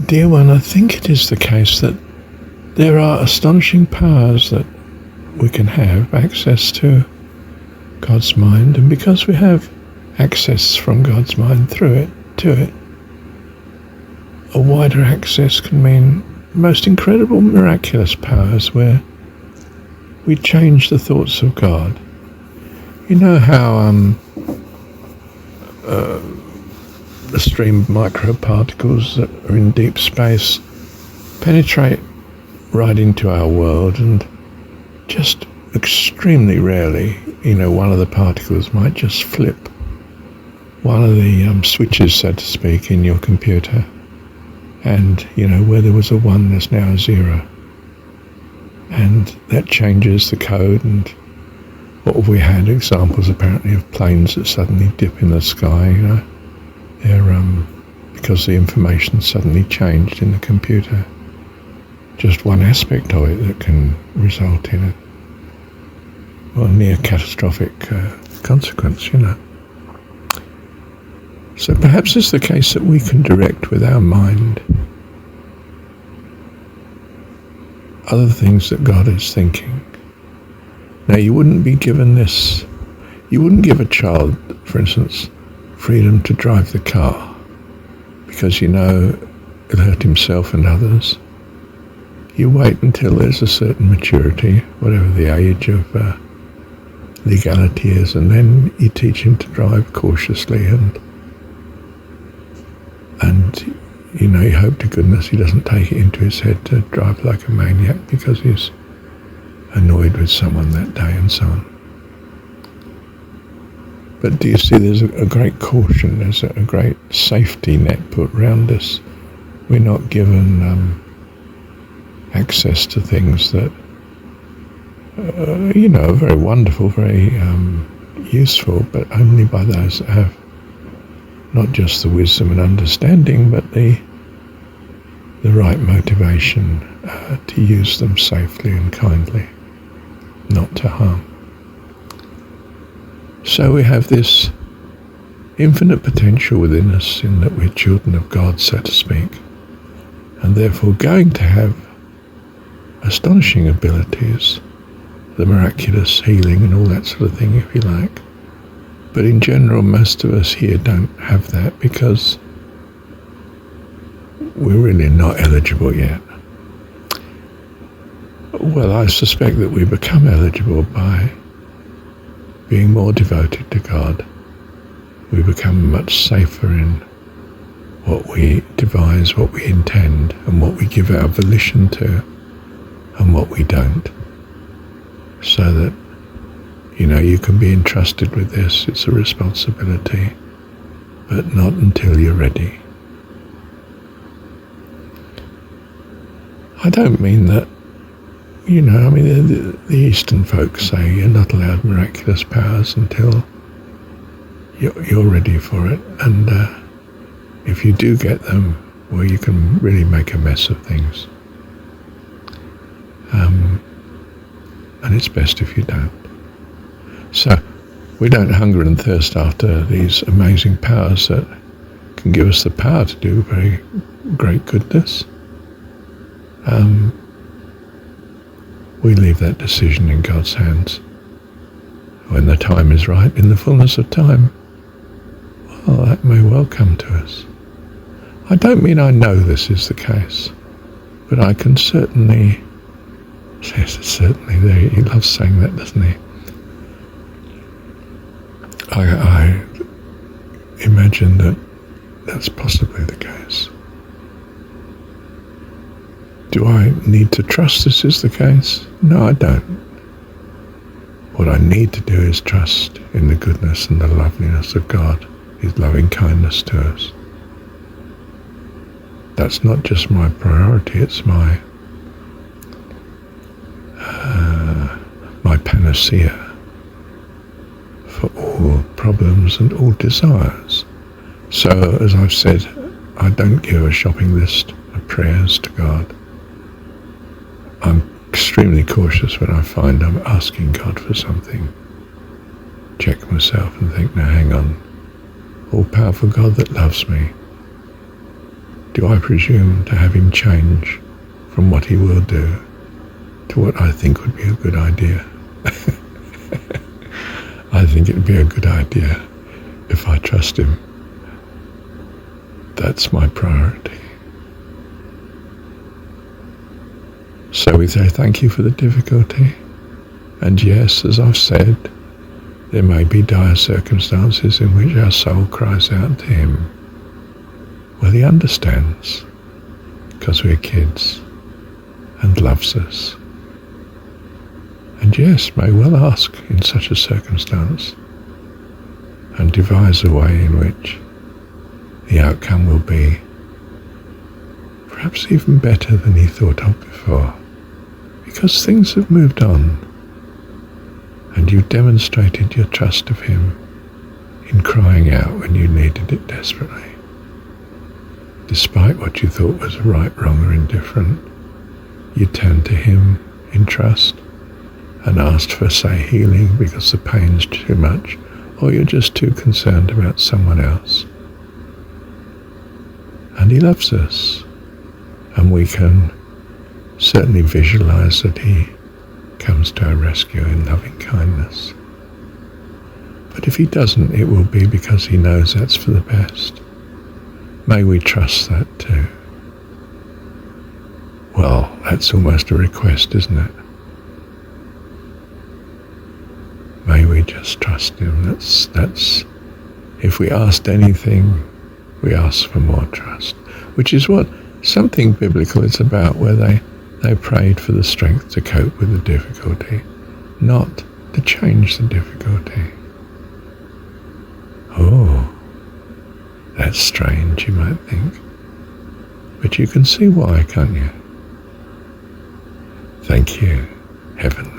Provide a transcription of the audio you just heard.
Dear one, I think it is the case that there are astonishing powers that we can have access to God's mind, and because we have access from God's mind to it, a wider access can mean most incredible, miraculous powers where we change the thoughts of God. You know how the stream of microparticles that are in deep space penetrate right into our world, and just extremely rarely, one of the particles might just flip one of the switches, so to speak, in your computer, and where there was a 1, there's now a 0, and that changes the code. And what have we had? Examples apparently of planes that suddenly dip in the sky. They're because the information suddenly changed in the computer. Just one aspect of it that can result in a near catastrophic consequence. So perhaps it's the case that we can direct with our mind other things that God is thinking. Now, you wouldn't be given this. You wouldn't give a child, for instance, freedom to drive the car because it'll hurt himself and others. You wait until there's a certain maturity, whatever the age of legality is, and then you teach him to drive cautiously, and you hope to goodness he doesn't take it into his head to drive like a maniac because he's annoyed with someone that day and so on. But do you see, there's a great caution, there's a great safety net put around us. We're not given access to things that, are very wonderful, very useful, but only by those that have not just the wisdom and understanding, but the right motivation to use them safely and kindly, not to harm. So we have this infinite potential within us in that we're children of God, so to speak, and therefore going to have astonishing abilities, the miraculous healing and all that sort of thing, if you like. But in general, most of us here don't have that because we're really not eligible yet. Well, I suspect that we become eligible by being more devoted to God. We become much safer in what we devise, what we intend, and what we give our volition to, and what we don't. So that, you can be entrusted with this. It's a responsibility, but not until you're ready. I don't mean that, the Eastern folks say you're not allowed miraculous powers until you're ready for it. And if you do get them, well, you can really make a mess of things. And it's best if you don't. So we don't hunger and thirst after these amazing powers that can give us the power to do very great goodness. We leave that decision in God's hands. When the time is right, in the fullness of time, well, that may well come to us. I don't mean I know this is the case, but I can certainly, there, he loves saying that, doesn't he? I imagine that that's possibly the case. Do I need to trust this is the case? No, I don't. What I need to do is trust in the goodness and the loveliness of God, His loving kindness to us. That's not just my priority, it's my panacea for all problems and all desires. So, as I've said, I don't give a shopping list of prayers to God. I'm extremely cautious when I find I'm asking God for something. Check myself and think, now hang on, all-powerful God that loves me, do I presume to have him change from what he will do to what I think would be a good idea? I think it would be a good idea if I trust him. That's my priority. So we say thank you for the difficulty. And yes, as I've said, there may be dire circumstances in which our soul cries out to him. Well, he understands, because we're kids, and loves us. And yes, may well ask in such a circumstance, and devise a way in which the outcome will be perhaps even better than he thought of before, because things have moved on, and you demonstrated your trust of him in crying out when you needed it desperately. Despite what you thought was right, wrong, or indifferent, you turned to him in trust and asked for, say, healing because the pain's too much, or you're just too concerned about someone else. And he loves us, and we can certainly visualize that he comes to our rescue in loving kindness. But if he doesn't, it will be because he knows that's for the best. May we trust that too. Well, that's almost a request, isn't it? May we just trust him. That's if we asked anything, we ask for more trust, which is what something biblical is about, where they prayed for the strength to cope with the difficulty, not to change the difficulty. Oh, that's strange, you might think. But you can see why, can't you? Thank you, Heaven.